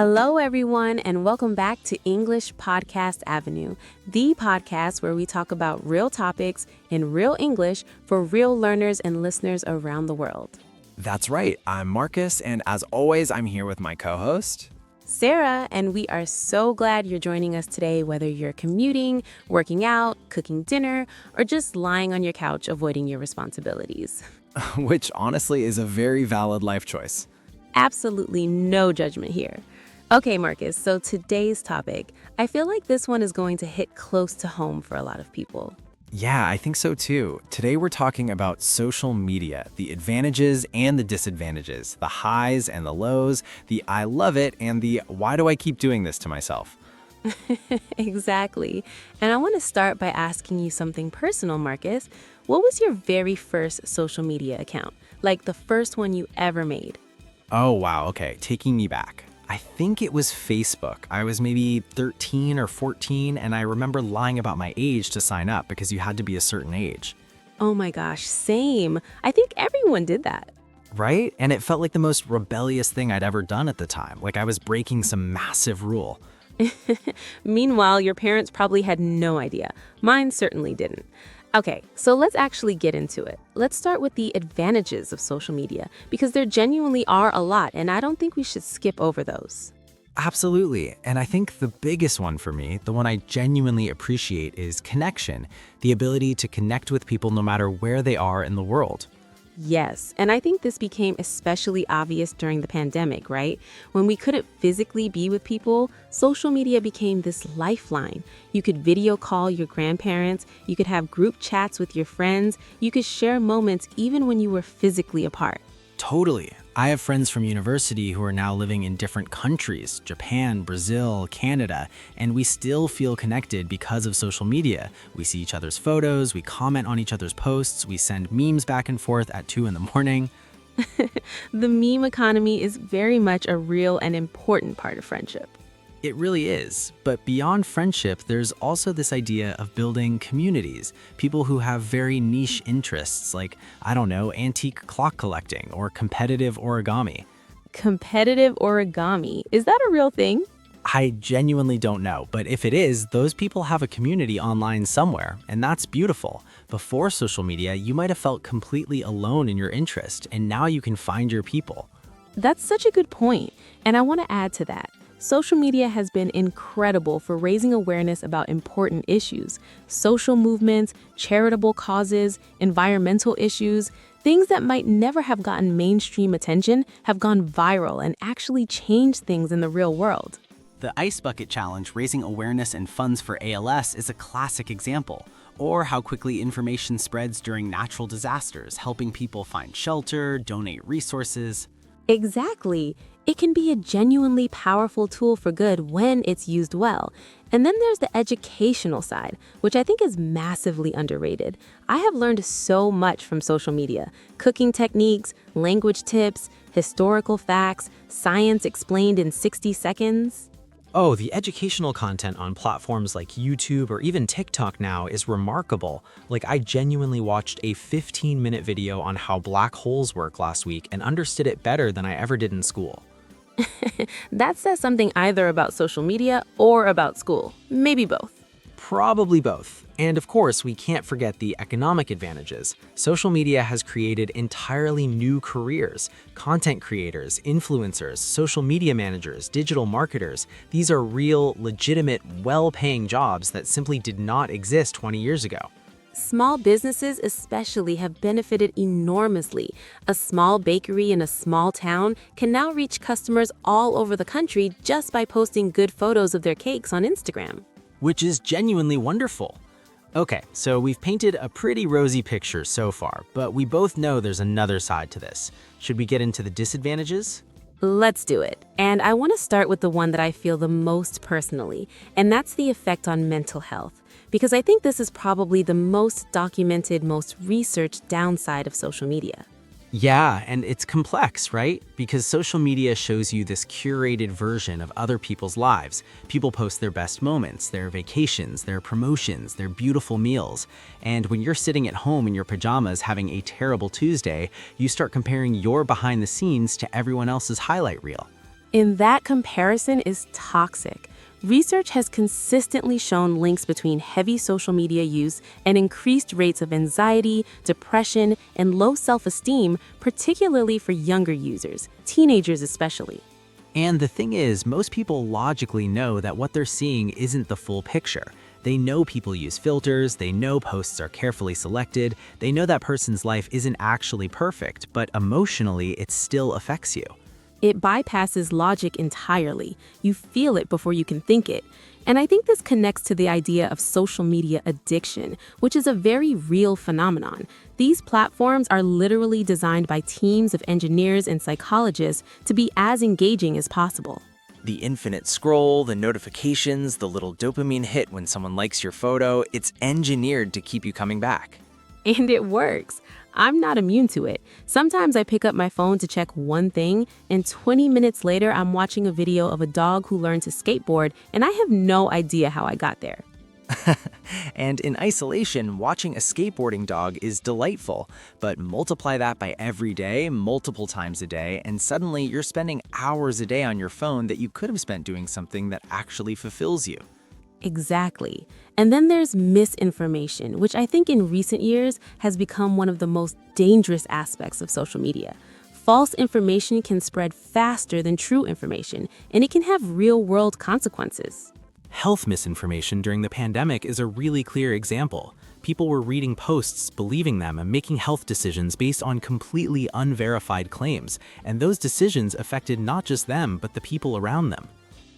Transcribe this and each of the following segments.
Hello, everyone, and welcome back to English Podcast Avenue, the podcast where we talk about real topics in real English for real learners and listeners around the world. That's right. I'm Marcus, and as always, I'm here with my co-host, Sarah, and we are so glad you're joining us today, whether you're commuting, working out, cooking dinner, or just lying on your couch avoiding your responsibilities. which honestly is a very valid life choice. Absolutely no judgment here. Okay, Marcus, so today's topic, I feel like this one is going to hit close to home for a lot of people. Yeah, I think so too. Today we're talking about social media, the advantages and the disadvantages, the highs and the lows, the I love it, and the why do I keep doing this to myself? Exactly. And I want to start by asking you something personal, Marcus. What was your very first social media account? Like the first one you ever made? Oh, wow, okay, taking me back. I think it was Facebook. I was maybe 13 or 14, and I remember lying about my age to sign up because you had to be a certain age. Oh my gosh, same. I think everyone did that. Right? And it felt like the most rebellious thing I'd ever done at the time, like I was breaking some massive rule. Meanwhile, your parents probably had no idea. Mine certainly didn't. Okay, so let's actually get into it. Let's start with the advantages of social media, because there genuinely are a lot, and I don't think we should skip over those. Absolutely. And I think the biggest one for me, the one I genuinely appreciate, is connection, the ability to connect with people no matter where they are in the world. Yes, and I think this became especially obvious during the pandemic, right? When we couldn't physically be with people, social media became this lifeline. You could video call your grandparents, you could have group chats with your friends, you could share moments even when you were physically apart. Totally. I have friends from university who are now living in different countries, Japan, Brazil, Canada, and we still feel connected because of social media. We see each other's photos, we comment on each other's posts, we send memes back and forth at 2 a.m. The meme economy is very much a real and important part of friendship. It really is. But beyond friendship, there's also this idea of building communities, people who have very niche interests like, I don't know, antique clock collecting or competitive origami. Competitive origami, is that a real thing? I genuinely don't know, but if it is, those people have a community online somewhere, and that's beautiful. Before social media, you might have felt completely alone in your interest, and now you can find your people. That's such a good point, and I want to add to that. Social media has been incredible for raising awareness about important issues, social movements, charitable causes, environmental issues. Things that might never have gotten mainstream attention have gone viral and actually changed things in the real world. The Ice Bucket Challenge raising awareness and funds for ALS is a classic example. Or how quickly information spreads during natural disasters, helping people find shelter, donate resources. Exactly. It can be a genuinely powerful tool for good when it's used well. And then there's the educational side, which I think is massively underrated. I have learned so much from social media: cooking techniques, language tips, historical facts, science explained in 60 seconds. Oh, the educational content on platforms like YouTube or even TikTok now is remarkable. Like, I genuinely watched a 15-minute video on how black holes work last week and understood it better than I ever did in school. That says something either about social media or about school. Maybe both. Probably both. And of course, we can't forget the economic advantages. Social media has created entirely new careers. Content creators, influencers, social media managers, digital marketers. These are real, legitimate, well-paying jobs that simply did not exist 20 years ago. Small businesses especially have benefited enormously. A small bakery in a small town can now reach customers all over the country just by posting good photos of their cakes on Instagram. Which is genuinely wonderful. Okay, so we've painted a pretty rosy picture so far, but we both know there's another side to this. Should we get into the disadvantages? Let's do it. And I want to start with the one that I feel the most personally, and that's the effect on mental health. Because I think this is probably the most documented, most researched downside of social media. Yeah, and it's complex, right? Because social media shows you this curated version of other people's lives. People post their best moments, their vacations, their promotions, their beautiful meals. And when you're sitting at home in your pajamas having a terrible Tuesday, you start comparing your behind the scenes to everyone else's highlight reel. And that comparison is toxic. Research has consistently shown links between heavy social media use and increased rates of anxiety, depression, and low self-esteem, particularly for younger users, teenagers especially. And the thing is, most people logically know that what they're seeing isn't the full picture. They know people use filters, they know posts are carefully selected, they know that person's life isn't actually perfect, but emotionally it still affects you. It bypasses logic entirely. You feel it before you can think it. And I think this connects to the idea of social media addiction, which is a very real phenomenon. These platforms are literally designed by teams of engineers and psychologists to be as engaging as possible. The infinite scroll, the notifications, the little dopamine hit when someone likes your photo, it's engineered to keep you coming back. And it works. I'm not immune to it. Sometimes I pick up my phone to check one thing, and 20 minutes later, I'm watching a video of a dog who learned to skateboard, and I have no idea how I got there. And in isolation, watching a skateboarding dog is delightful, but multiply that by every day, multiple times a day, and suddenly you're spending hours a day on your phone that you could have spent doing something that actually fulfills you. Exactly. And then there's misinformation, which I think in recent years has become one of the most dangerous aspects of social media. False information can spread faster than true information, and it can have real-world consequences. Health misinformation during the pandemic is a really clear example. People were reading posts, believing them, and making health decisions based on completely unverified claims, and those decisions affected not just them, but the people around them.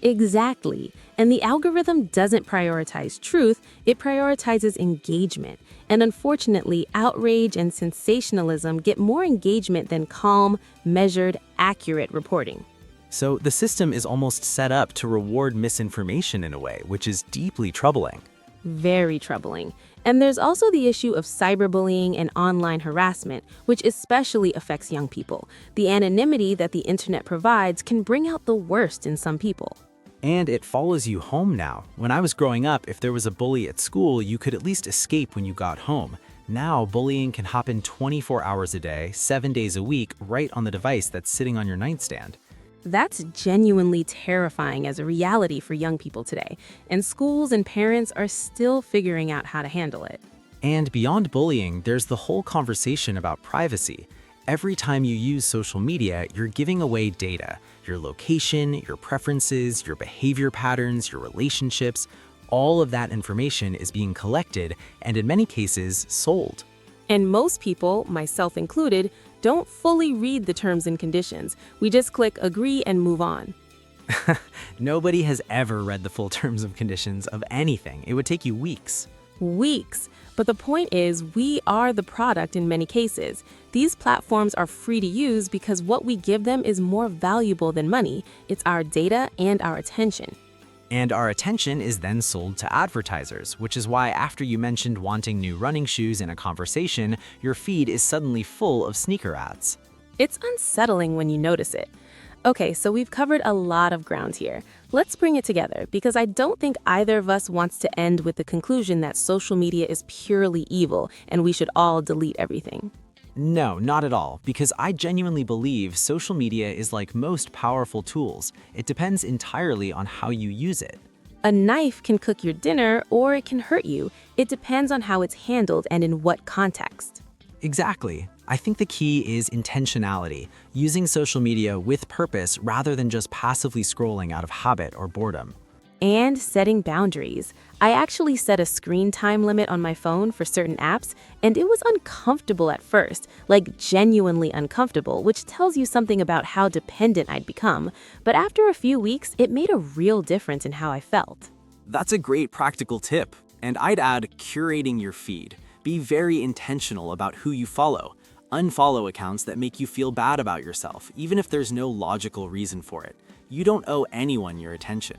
Exactly. And the algorithm doesn't prioritize truth, it prioritizes engagement. And unfortunately, outrage and sensationalism get more engagement than calm, measured, accurate reporting. So the system is almost set up to reward misinformation in a way, which is deeply troubling. Very troubling. And there's also the issue of cyberbullying and online harassment, which especially affects young people. The anonymity that the internet provides can bring out the worst in some people. And it follows you home now. When I was growing up, if there was a bully at school, you could at least escape when you got home. Now, bullying can happen 24 hours a day, 7 days a week, right on the device that's sitting on your nightstand. That's genuinely terrifying as a reality for young people today, and schools and parents are still figuring out how to handle it. And beyond bullying, there's the whole conversation about privacy. Every time you use social media, you're giving away data. Your location, your preferences, your behavior patterns, your relationships, all of that information is being collected and in many cases sold. And most people, myself included, don't fully read the terms and conditions. We just click agree and move on. Nobody has ever read the full terms and conditions of anything. It would take you weeks. Weeks. But the point is, we are the product in many cases. These platforms are free to use because what we give them is more valuable than money. It's our data and our attention. And our attention is then sold to advertisers, which is why after you mentioned wanting new running shoes in a conversation, your feed is suddenly full of sneaker ads. It's unsettling when you notice it. Okay, so we've covered a lot of ground here. Let's bring it together, because I don't think either of us wants to end with the conclusion that social media is purely evil and we should all delete everything. No, not at all, because I genuinely believe social media is like most powerful tools. It depends entirely on how you use it. A knife can cook your dinner or it can hurt you. It depends on how it's handled and in what context. Exactly. I think the key is intentionality, using social media with purpose rather than just passively scrolling out of habit or boredom. And setting boundaries. I actually set a screen time limit on my phone for certain apps, and it was uncomfortable at first, like genuinely uncomfortable, which tells you something about how dependent I'd become. But after a few weeks, it made a real difference in how I felt. That's a great practical tip. And I'd add curating your feed. Be very intentional about who you follow. Unfollow accounts that make you feel bad about yourself, even if there's no logical reason for it. You don't owe anyone your attention.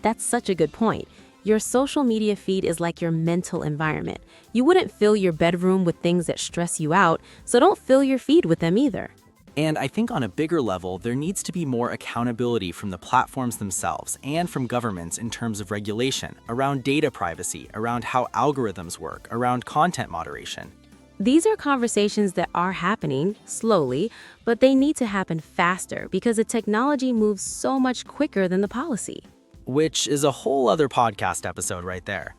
That's such a good point. Your social media feed is like your mental environment. You wouldn't fill your bedroom with things that stress you out, so don't fill your feed with them either. And I think on a bigger level, there needs to be more accountability from the platforms themselves and from governments in terms of regulation, around data privacy, around how algorithms work, around content moderation. These are conversations that are happening slowly, but they need to happen faster because the technology moves so much quicker than the policy. Which is a whole other podcast episode right there.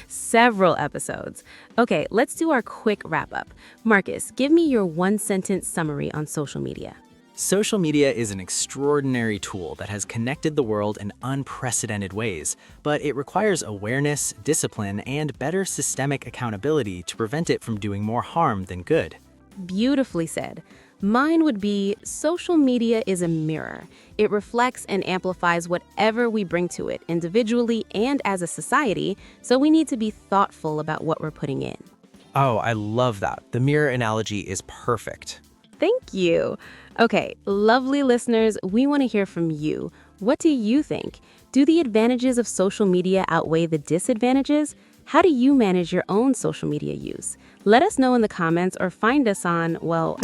Several episodes. Okay, let's do our quick wrap up. Marcus, give me your one-sentence summary on social media. Social media is an extraordinary tool that has connected the world in unprecedented ways, but it requires awareness, discipline, and better systemic accountability to prevent it from doing more harm than good. Beautifully said. Mine would be social media is a mirror. It reflects and amplifies whatever we bring to it individually and as a society, so we need to be thoughtful about what we're putting in. Oh, I love that. The mirror analogy is perfect. Thank you. Okay, lovely listeners, we want to hear from you. What do you think? Do the advantages of social media outweigh the disadvantages? How do you manage your own social media use? Let us know in the comments or find us on, well,